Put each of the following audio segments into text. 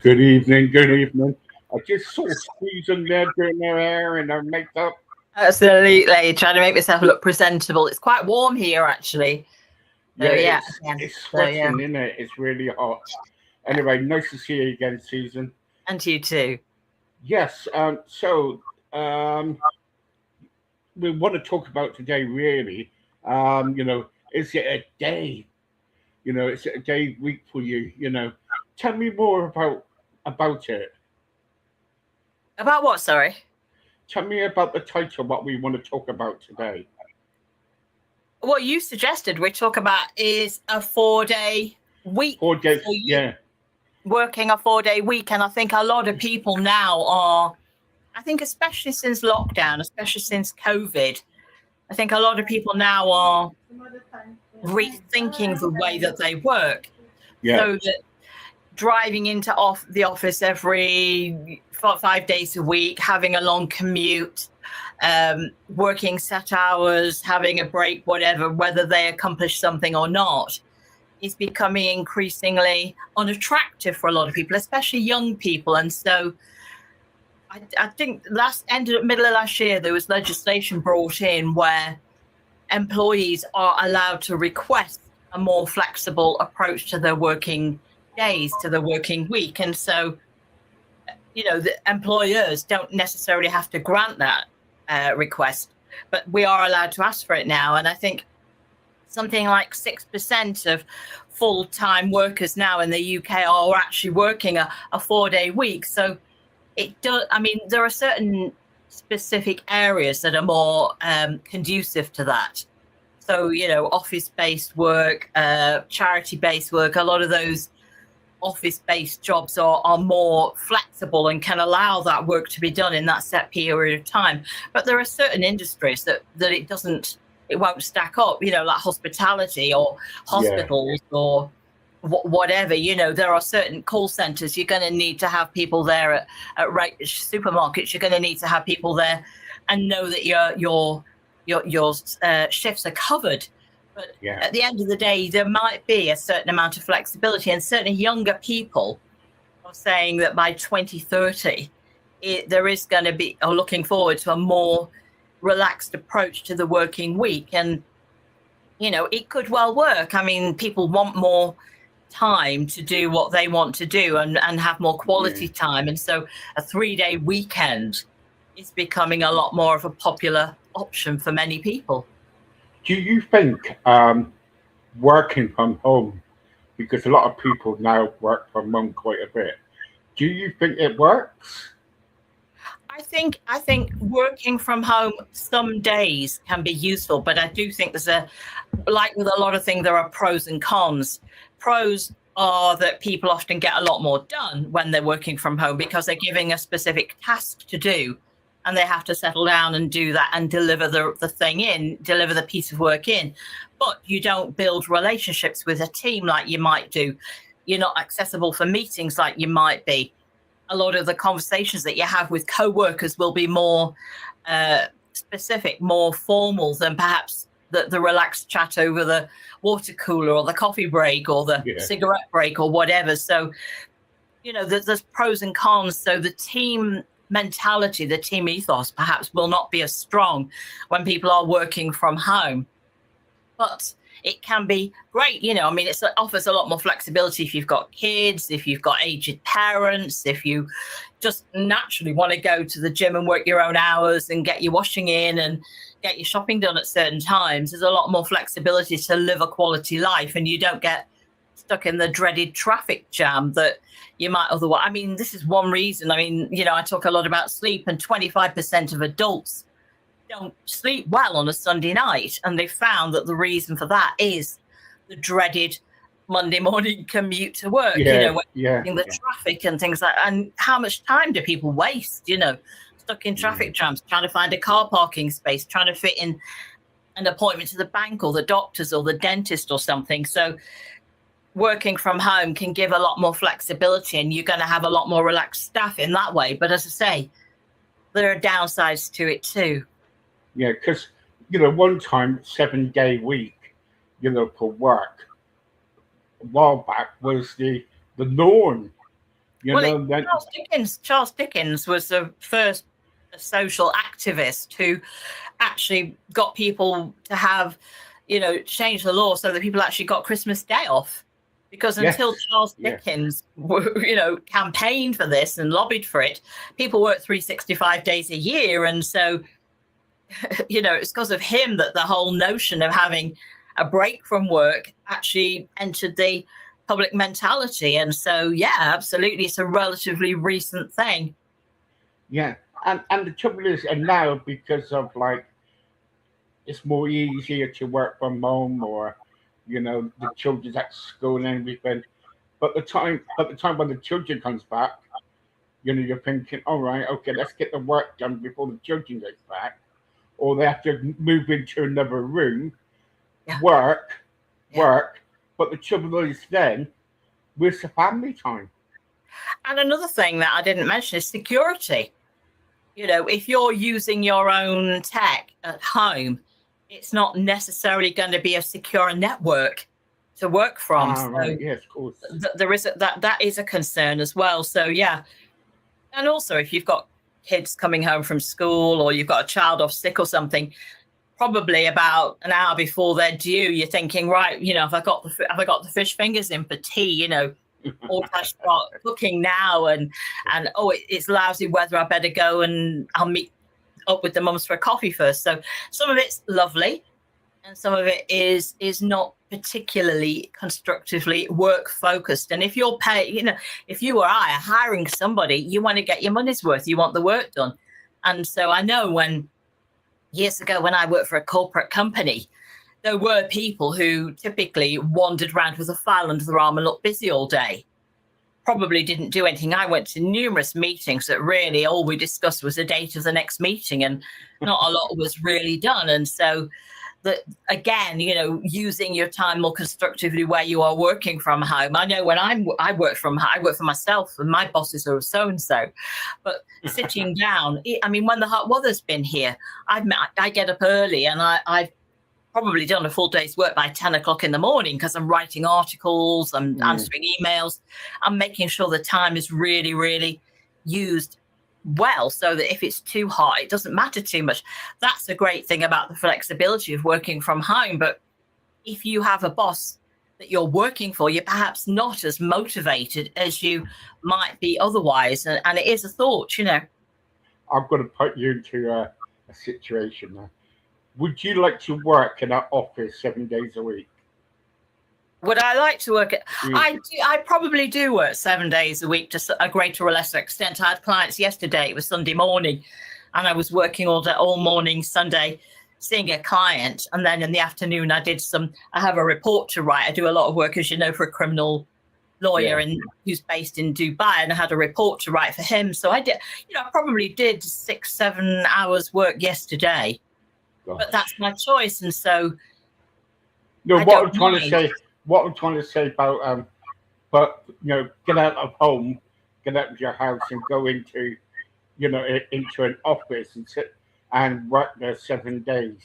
Good evening, good evening. I just saw Susan there doing her hair and her makeup. Absolutely, trying to make myself look presentable. It's quite warm here, actually. Yeah, So yeah, it's again. it's So yeah, sweating, isn't it? It's really hot. yeah. Anyway, nice to see you again, Susan. And you too. Yes, um, we want to talk about today really. Is it a day? Is it a day week for you? Tell me more about it. About what? Sorry. Tell me about the title, what we want to talk about today. What you suggested we talk about is a 4-day week. 4 days, So you yeah, working a 4-day week, and I think a lot of people now are. I think especially since lockdown, especially since COVID, I think a lot of people now are rethinking the way that they work. yeah, So that driving into the office every 5 days a week, having a long commute, working set hours, having a break, whatever, whether they accomplish something or not, is becoming increasingly unattractive for a lot of people, especially young people. And so I think middle of last year, there was legislation brought in where employees are allowed to request a more flexible approach to their working days, to the working week. And so, the employers don't necessarily have to grant that request, but we are allowed to ask for it now. And I think something like 6% of full-time workers now in the UK are actually working a 4-day week. So it does, there are certain specific areas that are more conducive to that. So, office-based work, charity-based work, a lot of those office-based jobs are more flexible and can allow that work to be done in that set period of time. But there are certain industries that it won't stack up, like hospitality or yeah. hospitals or whatever. There are certain call centers. You're going to need to have people there at supermarkets. You're going to need to have people there and know that your shifts are covered. But Yeah. at the end of the day, there might be a certain amount of flexibility, and certainly younger people are saying that by 2030, there is going to be, or looking forward to, a more relaxed approach to the working week. And, it could well work. People want more time to do what they want to do and have more quality time. And so a 3-day weekend is becoming a lot more of a popular option for many people. Do you think working from home, because a lot of people now work from home quite a bit, do you think it works? I think working from home some days can be useful, but I do think like with a lot of things, there are pros and cons. Pros are that people often get a lot more done when they're working from home because they're giving a specific task to do, and they have to settle down and do that and deliver deliver the piece of work in. But you don't build relationships with a team like you might do. You're not accessible for meetings like you might be. A lot of the conversations that you have with co-workers will be more specific, more formal than perhaps the relaxed chat over the water cooler or the coffee break or the cigarette break or whatever. So, there's pros and cons. So the team mentality, the team ethos perhaps will not be as strong when people are working from home. But it can be great. It offers a lot more flexibility if you've got kids, if you've got aged parents, if you just naturally want to go to the gym and work your own hours and get your washing in and get your shopping done at certain times. There's a lot more flexibility to live a quality life, and you don't get stuck in the dreaded traffic jam that you might otherwise. This is one reason. I talk a lot about sleep, and 25% of adults don't sleep well on a Sunday night, and they found that the reason for that is the dreaded Monday morning commute to work. The traffic and things like that. And how much time do people waste? Stuck in traffic jams, trying to find a car parking space, trying to fit in an appointment to the bank or the doctors or the dentist or something. So working from home can give a lot more flexibility, and you're going to have a lot more relaxed staff in that way. But as I say, there are downsides to it too. Yeah, because one time 7-day week, for work a while back was the norm. You Well, know, then Charles Dickens was the first social activist who actually got people to have, change the law so that people actually got Christmas Day off. Because yes, until Charles yes, Dickens, campaigned for this and lobbied for it, people worked 365 days a year. And so, it's because of him that the whole notion of having a break from work actually entered the public mentality. And so, yeah, absolutely, it's a relatively recent thing. yeah. And the trouble is, and now because of like it's more easier to work from home, or the children's at school and everything. But the time when the children comes back, you're thinking, all right, okay, let's get the work done before the children gets back, or they have to move into another room, Yeah. work, Yeah. work. But the trouble is, then where's the family time? And another thing that I didn't mention is security. If you're using your own tech at home, it's not necessarily going to be a secure network to work from. Ah, So right, yes, of course. there is that is a concern as well. So yeah, and also if you've got kids coming home from school, or you've got a child off sick or something, probably about an hour before they're due, you're thinking, right, have I got the fish fingers in for tea, or I start cooking now, and it's lousy weather, I better go and I'll meet up with the mums for a coffee first. So some of it's lovely, and some of it is not particularly constructively work focused. And if you're paying, if you or I are hiring somebody, you want to get your money's worth, you want the work done. And so I know years ago when I worked for a corporate company, there were people who typically wandered around with a file under their arm and looked busy all day. Probably didn't do anything. I went to numerous meetings that really all we discussed was the date of the next meeting, and not a lot was really done. And so that, again, using your time more constructively where you are working from home. I know when I work from home, I work for myself, and my bosses are so-and-so. But sitting down, when the hot weather's been here, I get up early, and I've probably done a full day's work by 10 o'clock in the morning, because I'm writing articles, I'm answering emails, I'm making sure the time is really, really used well, so that if it's too hot, it doesn't matter too much. That's a great thing about the flexibility of working from home. But if you have a boss that you're working for, you're perhaps not as motivated as you might be otherwise. And it is a thought, I've got to put you into a situation now. Would you like to work in an office 7 days a week? Would I like to work? I probably do work 7 days a week to a greater or lesser extent. I had clients yesterday. It was Sunday morning, and I was working all morning Sunday, seeing a client, and then in the afternoon I have a report to write. I do a lot of work, as you know, for a criminal lawyer who's based in Dubai, and I had a report to write for him. So I did, I probably did 6-7 hours work yesterday. Gosh. But that's my choice, and so what I'm trying to say about get out of home, get out of your house, and go into into an office and sit and work there 7 days.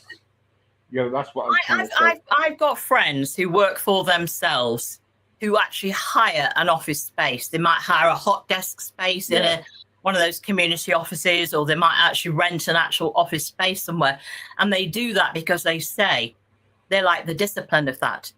That's what I'm trying to say. I've got friends who work for themselves, who actually hire an office space. They might hire a hot desk space in one of those community offices, or they might actually rent an actual office space somewhere. And they do that because they say they like the discipline of that.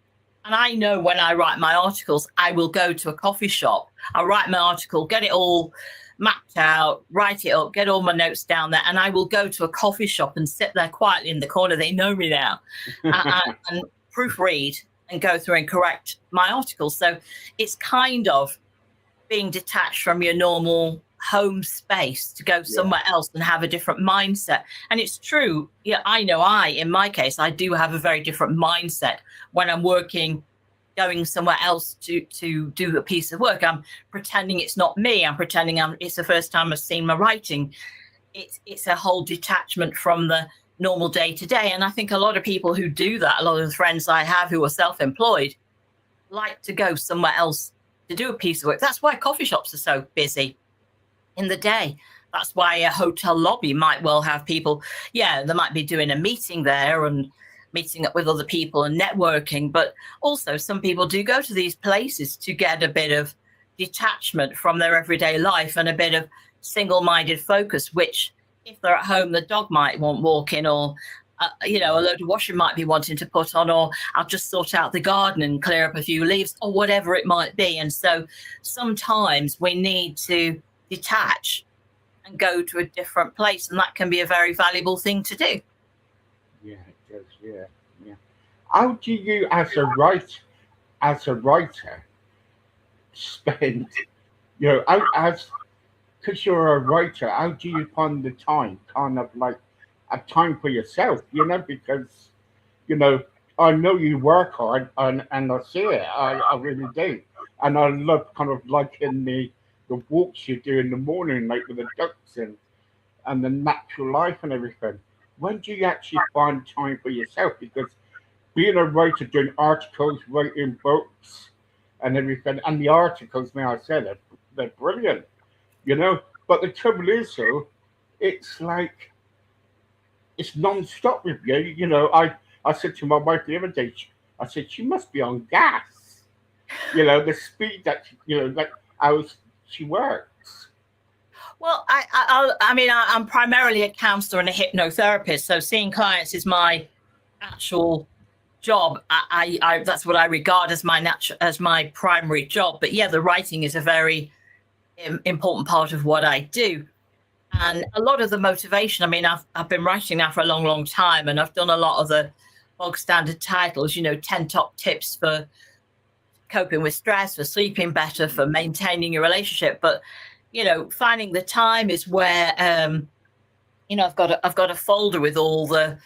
And I know when I write my articles, I will go to a coffee shop. I'll write my article, get it all mapped out, write it up, get all my notes down there, and I will go to a coffee shop and sit there quietly in the corner. They know me now, and proofread and go through and correct my articles. So it's kind of being detached from your normal home space to go somewhere else and have a different mindset. And it's true. I know in my case, I do have a very different mindset when I'm working, going somewhere else to do a piece of work. I'm pretending it's not me. I'm pretending it's the first time I've seen my writing. It's a whole detachment from the normal day to day. And I think a lot of people who do that, a lot of the friends I have who are self-employed, like to go somewhere else to do a piece of work. That's why coffee shops are so busy in the day. That's why a hotel lobby might well have people, they might be doing a meeting there and meeting up with other people and networking, but also some people do go to these places to get a bit of detachment from their everyday life and a bit of single-minded focus, which if they're at home, the dog might want walking, or a load of washing might be wanting to put on, or I'll just sort out the garden and clear up a few leaves, or whatever it might be. And so sometimes we need to detach and go to a different place, and that can be a very valuable thing to do. Yeah, it does. Yeah. How do you, as a writer, spend, as because you're a writer, how do you find the time, kind of like a time for yourself? Because you know, I know you work hard, and I see it. I really do, and I love kind of like in the walks you do in the morning, like with the ducks and the natural life and everything. When do you actually find time for yourself? Because being a writer, doing articles, writing books, and everything, and the articles, may I say, they're brilliant, you know. But the trouble is, though, it's like it's non-stop with you. I said to my wife the other day, I said she must be on gas. The speed that that how she works. Well, I'm primarily a counselor and a hypnotherapist, so seeing clients is my actual job. I that's what I regard as my primary job. But yeah, the writing is a very important part of what I do. And a lot of the motivation, I've been writing now for a long, long time, and I've done a lot of the bog standard titles, 10 top tips for coping with stress, for sleeping better, for maintaining your relationship. But, finding the time is where, I've got a folder with all the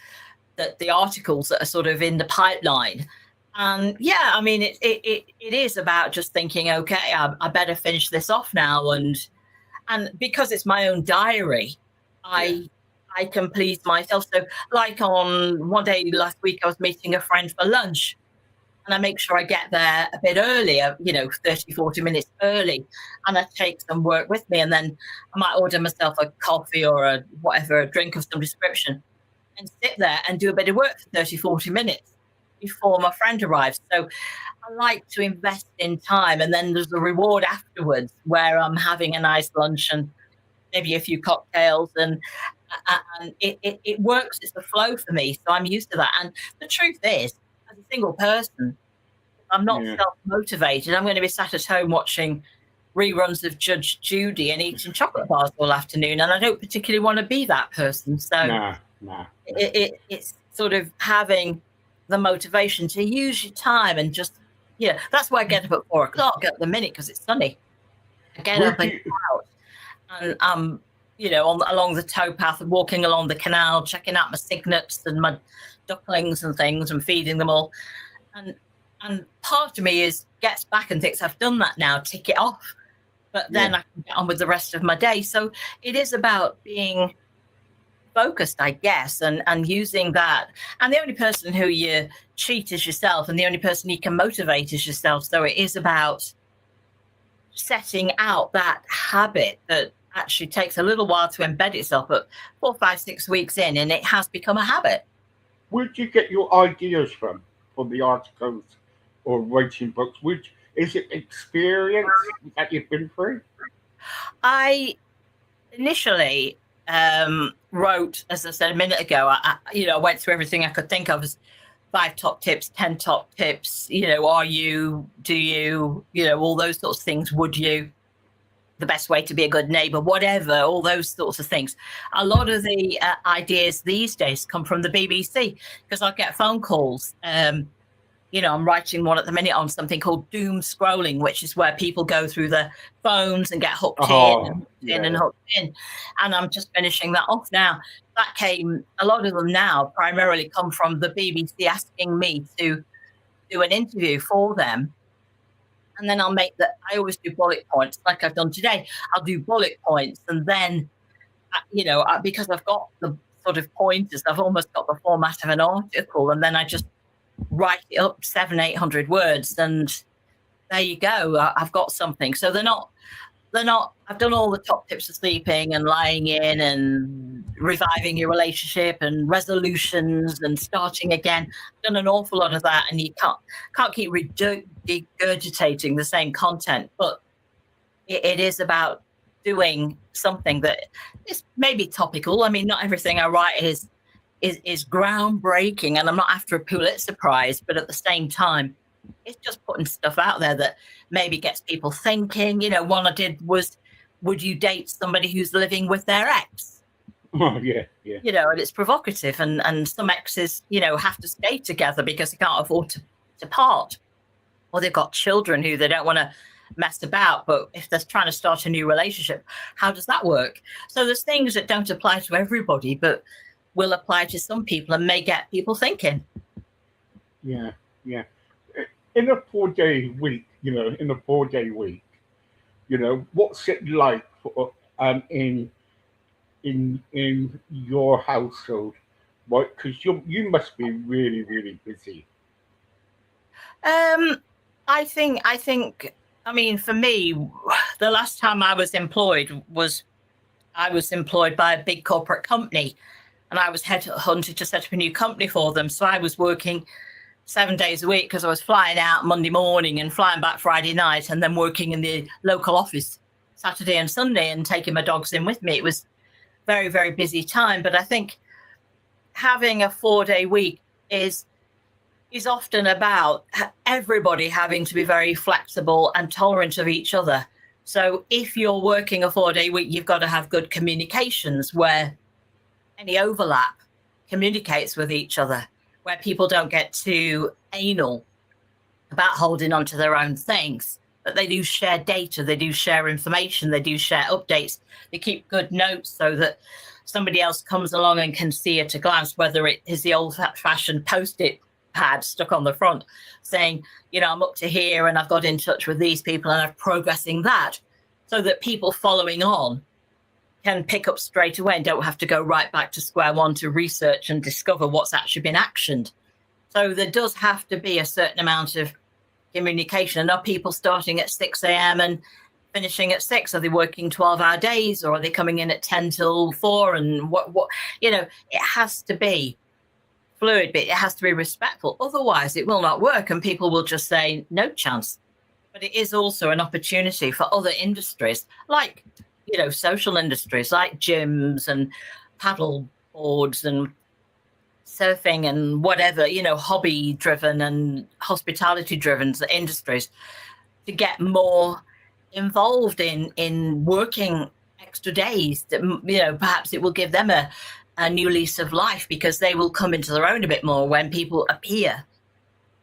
articles that are sort of in the pipeline. And yeah, it is about just thinking, okay, I better finish this off now. And because it's my own diary, I can please myself. So like on one day last week, I was meeting a friend for lunch, and I make sure I get there a bit earlier, 30, 40 minutes early, and I take some work with me. And then I might order myself a coffee or a drink of some description, and sit there and do a bit of work for 30, 40 minutes before my friend arrives. So I like to invest in time, and then there's a reward afterwards where I'm having a nice lunch and maybe a few cocktails, and it works. It's the flow for me, so I'm used to that. And the truth is, as a single person, I'm not self-motivated. I'm going to be sat at home watching reruns of Judge Judy and eating chocolate bars all afternoon, and I don't particularly want to be that person. So nah. It's sort of having the motivation to use your time and just, that's why I get up at 4:00 at the minute, because it's sunny. I get up and go out, and along the towpath and walking along the canal, checking out my cygnets and my ducklings and things, and feeding them all. And part of me gets back and thinks, I've done that now, tick it off. But then I can get on with the rest of my day. So it is about being focused, I guess, and using that. And the only person who you cheat is yourself, and the only person you can motivate is yourself. So it is about setting out that habit that actually takes a little while to embed itself, but 4, 5, 6 weeks in, and it has become a habit. Where'd you get your ideas from for the articles or writing books? Is it experience that you've been through? I initially wrote, as I said a minute ago, I went through everything I could think of as 5 top tips, 10 top tips, are you, do you, all those sorts of things, would you, the best way to be a good neighbor, whatever, all those sorts of things. A lot of the ideas these days come from the BBC, because I get phone calls. I'm writing one at the minute on something called doom scrolling, which is where people go through their phones and get hooked and hooked in. And I'm just finishing that off now. A lot of them now primarily come from the BBC asking me to do an interview for them. And then I always do bullet points, like I've done today. I'll do bullet points, and then, because I've got the sort of pointers, I've almost got the format of an article, and then I just write it up 700-800 words, and there you go. I've got something. So they're not. I've done all the top tips for sleeping and lying in and reviving your relationship and resolutions and starting again. I've done an awful lot of that, and you can't keep regurgitating the same content. But it is about doing something that is maybe topical. I mean, not everything I write is groundbreaking, and I'm not after a Pulitzer Prize, but at the same time, it's just putting stuff out there that maybe gets people thinking. One I did was, would you date somebody who's living with their ex? Oh, yeah, yeah. And it's provocative, and some exes, have to stay together because they can't afford to part, or they've got children who they don't want to mess about. But if they're trying to start a new relationship, how does that work? So there's things that don't apply to everybody, but will apply to some people and may get people thinking. Yeah, yeah. In a 4-day week, what's it like for, in your household? Right, because you must be really, really busy. I mean, for me, the last time I was employed by a big corporate company, and I was headhunted to set up a new company for them. So I was working 7 days a week because I was flying out Monday morning and flying back Friday night, and then working in the local office Saturday and Sunday and taking my dogs in with me. It was very, very busy time. But I think having a 4-day week is often about everybody having to be very flexible and tolerant of each other. So if you're working a 4-day week, you've got to have good communications where any overlap communicates with each other, where people don't get too anal about holding on to their own things, but they do share data, they do share information, they do share updates, they keep good notes so that somebody else comes along and can see at a glance, whether it is the old-fashioned Post-it pad stuck on the front saying, I'm up to here and I've got in touch with these people and I'm progressing that, so that people following on can pick up straight away and don't have to go right back to square one to research and discover what's actually been actioned. So there does have to be a certain amount of communication. And are people starting at 6 a.m. and finishing at 6? Are they working 12-hour days, or are they coming in at 10 till 4? And what it has to be fluid, but it has to be respectful. Otherwise, it will not work, and people will just say no chance. But it is also an opportunity for other industries, like social industries, like gyms and paddle boards and surfing and whatever, hobby driven and hospitality driven industries, to get more involved in working extra days. That perhaps it will give them a new lease of life, because they will come into their own a bit more when people appear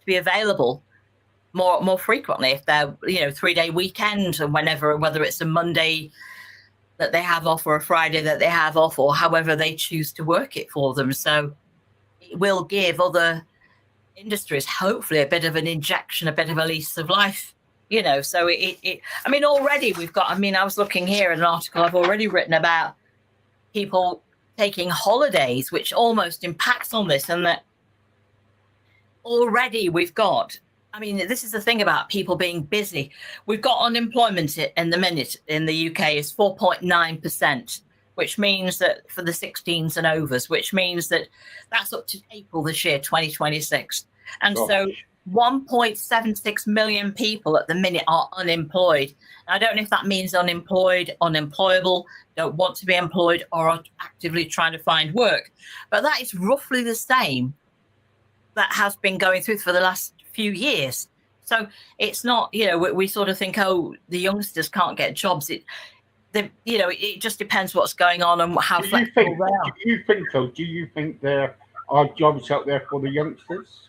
to be available more frequently. If they're 3-day weekend, and whether it's a Monday that they have off or a Friday that they have off, or however they choose to work it for them. So it will give other industries hopefully a bit of an injection, a bit of a lease of life. So already we've got, I was looking here at an article I've already written about people taking holidays, which almost impacts on this, and that already we've got, this is the thing about people being busy. We've got unemployment in the minute in the UK is 4.9%, which means that for the 16s and overs, which means that that's up to April this year, 2026. And so 1.76 million people at the minute are unemployed. I don't know if that means unemployed, unemployable, don't want to be employed, or are actively trying to find work. But that is roughly the same that has been going through for the last few years. So it's not, we sort of think, the youngsters can't get jobs. It just depends what's going on and how flexible they are. Do you think there are jobs out there for the youngsters?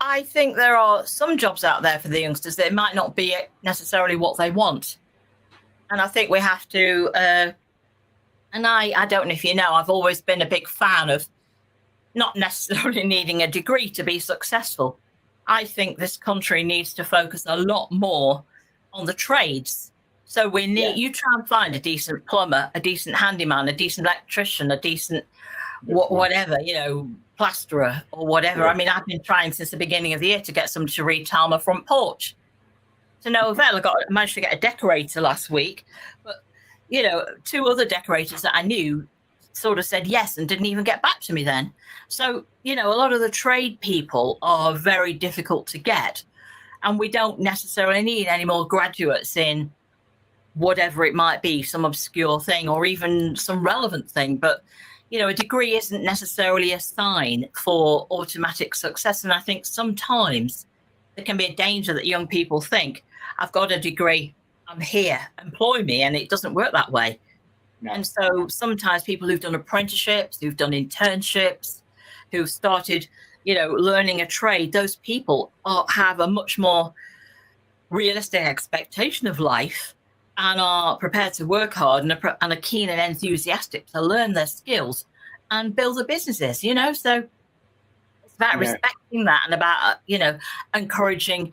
I think there are some jobs out there for the youngsters that might not be necessarily what they want. And I think we have to, and I don't know if you know, I've always been a big fan of not necessarily needing a degree to be successful. I think this country needs to focus a lot more on the trades. So we need, you try and find a decent plumber, a decent handyman, a decent electrician, a decent whatever, plasterer or whatever. Yeah. I've been trying since the beginning of the year to get somebody to retile my front porch. To no avail. I managed to get a decorator last week, but 2 other decorators that I knew sort of said yes and didn't even get back to me then. So, a lot of the trade people are very difficult to get, and we don't necessarily need any more graduates in whatever it might be, some obscure thing or even some relevant thing. But, a degree isn't necessarily a sign for automatic success. And I think sometimes there can be a danger that young people think, I've got a degree, I'm here, employ me. And it doesn't work that way. No. And so sometimes people who've done apprenticeships, who've done internships, who've started, learning a trade, those people have a much more realistic expectation of life and are prepared to work hard and are keen and enthusiastic to learn their skills and build their businesses, So it's about respecting that and about, encouraging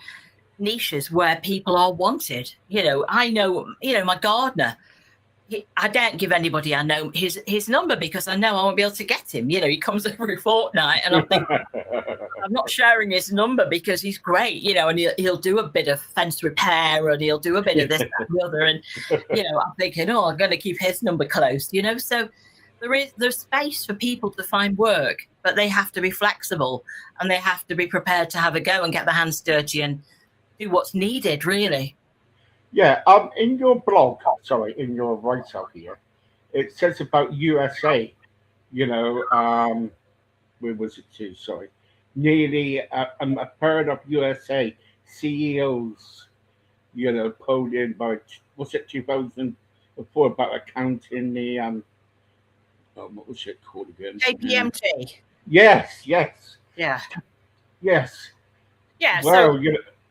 niches where people are wanted. I know, my gardener, I don't give anybody I know his number because I know I won't be able to get him. He comes every fortnight and I'm thinking, I'm not sharing his number because he's great, and he'll do a bit of fence repair and he'll do a bit of this, that, and the other. And, I'm thinking, I'm going to keep his number close, So there's space for people to find work, but they have to be flexible and they have to be prepared to have a go and get their hands dirty and do what's needed, really. Yeah, in your blog, in your write-up here, it says about USA, where was it to? Sorry. Nearly a third of USA CEOs, pulled in by, was it 2004 about accounting the, what was it called again? KPMG. Yes. Yeah. Yes. Yeah. Wow,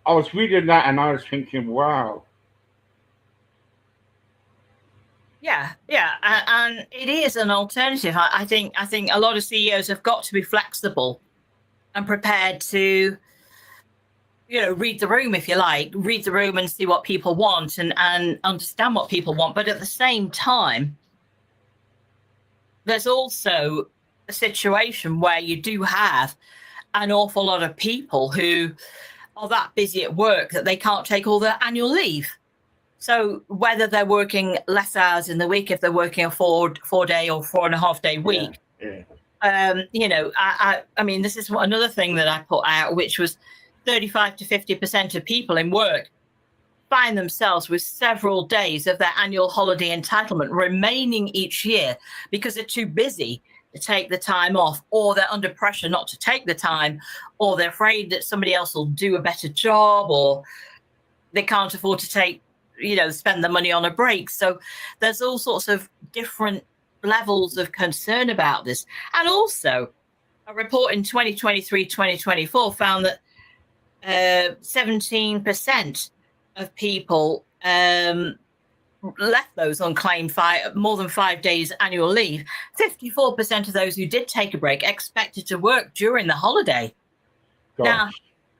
I was reading that and I was thinking, wow. Yeah, and it is an alternative. I think a lot of CEOs have got to be flexible and prepared to, read the room, if you like, read the room and see what people want and understand what people want. But at the same time, there's also a situation where you do have an awful lot of people who are that busy at work that they can't take all their annual leave. So whether they're working less hours in the week, if they're working a 4-day or 4.5-day week, I mean, this is another thing that I put out, which was 35 to 50% of people in work find themselves with several days of their annual holiday entitlement remaining each year because they're too busy to take the time off, or they're under pressure not to take the time, or they're afraid that somebody else will do a better job, or they can't afford to take, spend the money on a break. So there's all sorts of different levels of concern about this. And also a report in 2023-2024 found that 17% of people left those unclaimed more than 5 days annual leave. 54% of those who did take a break expected to work during the holiday. Gosh. Now,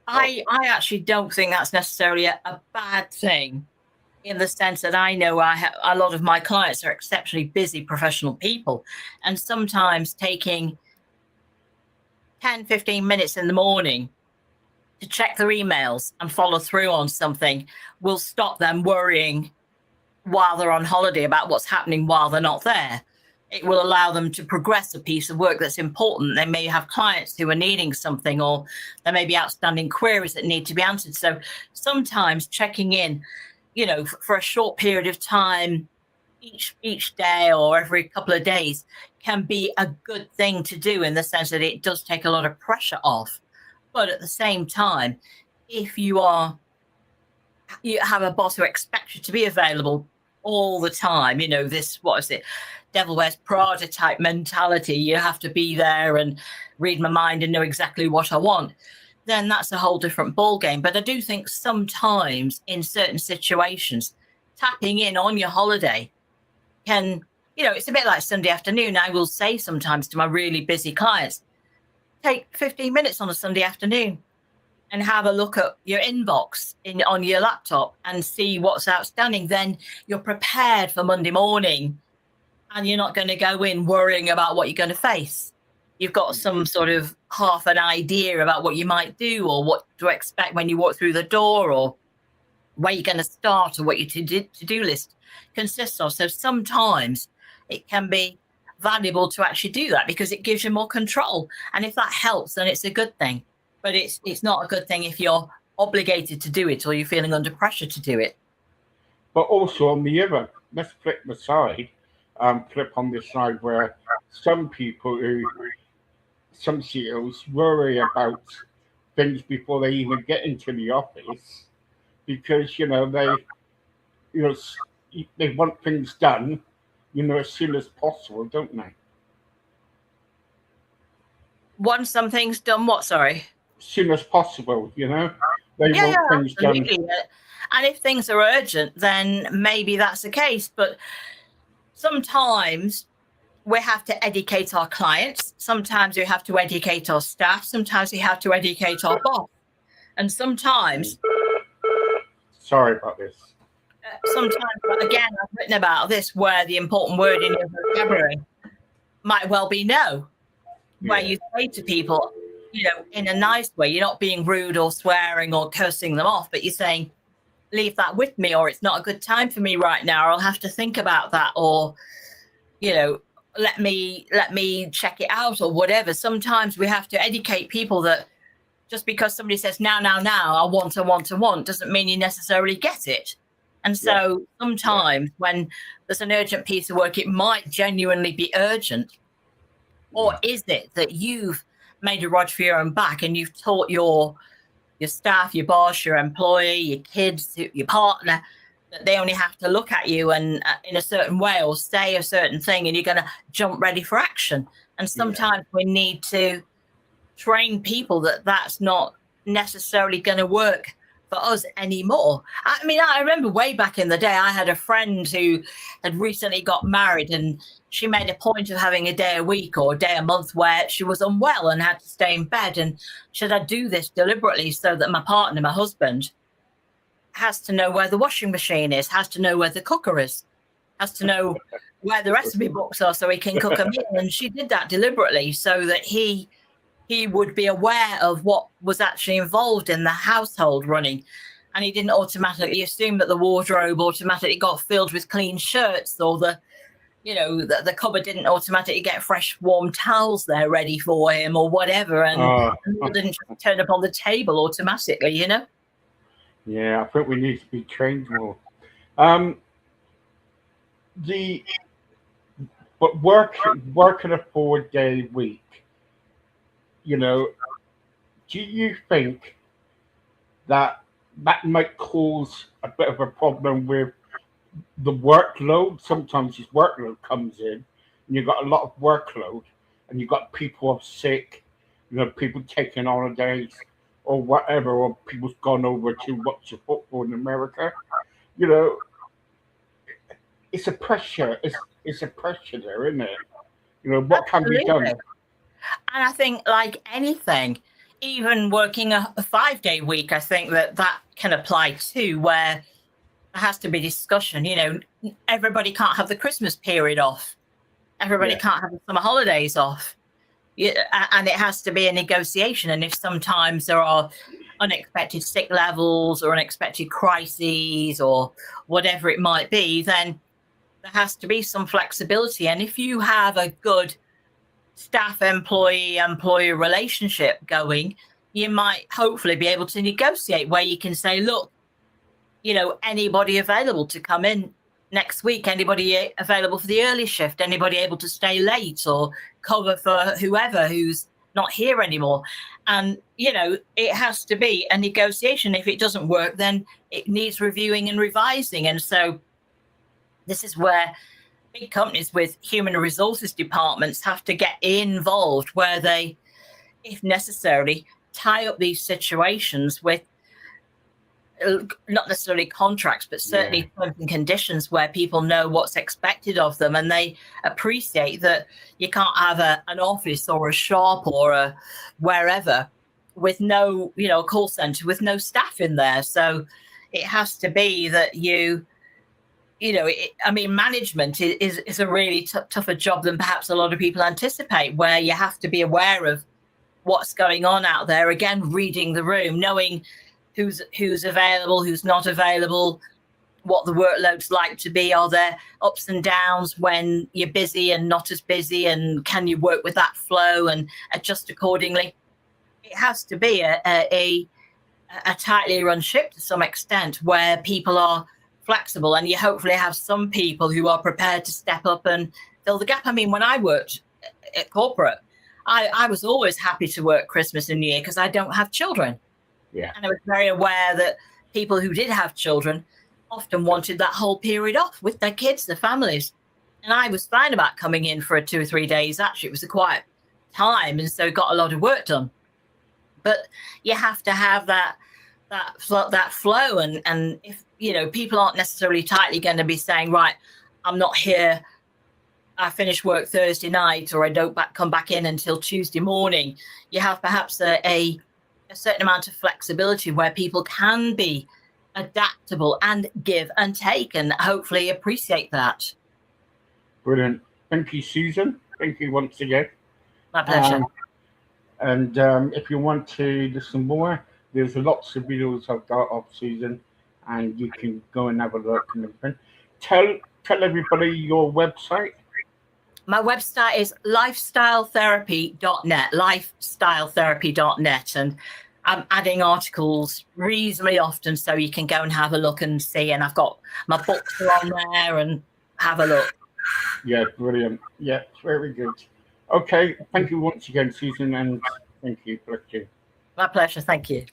I actually don't think that's necessarily a bad thing, in the sense that I know a lot of my clients are exceptionally busy professional people, and sometimes taking 10, 15 minutes in the morning to check their emails and follow through on something will stop them worrying while they're on holiday about what's happening while they're not there. It will allow them to progress a piece of work that's important. They may have clients who are needing something, or there may be outstanding queries that need to be answered. So sometimes checking in, for a short period of time each day or every couple of days can be a good thing to do, in the sense that it does take a lot of pressure off. But at the same time, if you have a boss who expects you to be available all the time, this, what is it, Devil Wears Prada type mentality, you have to be there and read my mind and know exactly what I want, then that's a whole different ballgame. But I do think sometimes in certain situations, tapping in on your holiday can, it's a bit like Sunday afternoon. I will say sometimes to my really busy clients, take 15 minutes on a Sunday afternoon and have a look at your inbox on your laptop and see what's outstanding. Then you're prepared for Monday morning, and you're not going to go in worrying about what you're going to face. You've got some sort of half an idea about what you might do, or what to expect when you walk through the door, or where you're going to start, or what your to-do list consists of. So sometimes it can be valuable to actually do that because it gives you more control. And if that helps, then it's a good thing. But it's not a good thing if you're obligated to do it or you're feeling under pressure to do it. But also on the other, let's flip the side, flip on this side where some people who, some CEOs worry about things before they even get into the office because, you know, they want things done, as soon as possible, don't they? Once something's done, what? Sorry. As soon as possible, they Yeah, want things done. absolutely. And if things are urgent, then maybe that's the case. But sometimes we have to educate our clients. Sometimes we have to educate our staff. Sometimes we have to educate our boss. And sometimes, Sorry about this. sometimes, again, I've written about this where the important word in your vocabulary might well be no, where you say to people, in a nice way, you're not being rude or swearing or cursing them off, but you're saying, leave that with me, or it's not a good time for me right now, or I'll have to think about that, or, let me check it out, or whatever. Sometimes we have to educate people that just because somebody says now, I want, doesn't mean you necessarily get it. And so sometimes when there's an urgent piece of work, it might genuinely be urgent. Or is it that you've made a rod for your own back and you've taught your staff, your boss, your employee, your kids, your partner, that they only have to look at you and in a certain way or say a certain thing, and you're going to jump ready for action. And sometimes we need to train people that that's not necessarily going to work for us anymore. I mean, I remember way back in the day, I had a friend who had recently got married, and she made a point of having a day a week or a day a month where she was unwell and had to stay in bed. And should I do this deliberately so that my partner, my husband, has to know where the washing machine is, has to know where the cooker is, has to know where the recipe books are so he can cook a meal. And she did that deliberately so that he would be aware of what was actually involved in the household running. And he didn't automatically assume that the wardrobe automatically got filled with clean shirts, or the cupboard didn't automatically get fresh, warm towels there ready for him or whatever. And it didn't just turn up on the table automatically, Yeah, I think we need to be trained more. But working a 4-day week, do you think that might cause a bit of a problem with the workload? Sometimes this workload comes in, and you've got a lot of workload, and you've got people off sick, people taking holidays or whatever, or people's gone over to watch the football in America. You know, it's a pressure. It's a pressure there, isn't it? What can be done? And I think, like anything, even working a 5-day week, I think that can apply too, where there has to be discussion. Everybody can't have the Christmas period off. Everybody can't have the summer holidays off. And it has to be a negotiation. And if sometimes there are unexpected sick levels or unexpected crises or whatever it might be, then there has to be some flexibility. And if you have a good staff employee-employer relationship going, you might hopefully be able to negotiate where you can say, look, anybody available to come in next week, anybody available for the early shift, anybody able to stay late or cover for whoever who's not here anymore. And, it has to be a negotiation. If it doesn't work, then it needs reviewing and revising. And so this is where big companies with human resources departments have to get involved, where they, if necessary, tie up these situations with not necessarily contracts, but certainly terms and conditions where people know what's expected of them, and they appreciate that you can't have an office or a shop or a wherever with no, call center with no staff in there. So it has to be that management is a really tougher job than perhaps a lot of people anticipate, where you have to be aware of what's going on out there. Again, reading the room, knowing who's available, who's not available, what the workload's like to be. Are there ups and downs when you're busy and not as busy, and can you work with that flow and adjust accordingly? It has to be a tightly run ship to some extent, where people are flexible, and you hopefully have some people who are prepared to step up and fill the gap. I mean, when I worked at corporate, I was always happy to work Christmas and New Year because I don't have children. Yeah. And I was very aware that people who did have children often wanted that whole period off with their kids, their families. And I was fine about coming in for 2 or 3 days. Actually, it was a quiet time, and so got a lot of work done. But you have to have that flow, and if people aren't necessarily tightly going to be saying, right, I'm not here, I finish work Thursday night, or I don't come back in until Tuesday morning. You have perhaps a certain amount of flexibility where people can be adaptable and give and take, and hopefully appreciate that. Brilliant. Thank you, Susan. Thank you once again. My pleasure. And if you want to listen more, there's lots of videos I've got of Susan, and you can go and have a look and everything. Tell everybody your website. My website is lifestyletherapy.net, lifestyletherapy.net, and I'm adding articles reasonably often, so you can go and have a look and see. And I've got my books are on there, and have a look. Yeah, brilliant. Yeah, very good. Okay, thank you once again, Susan, and thank you. My pleasure. Thank you.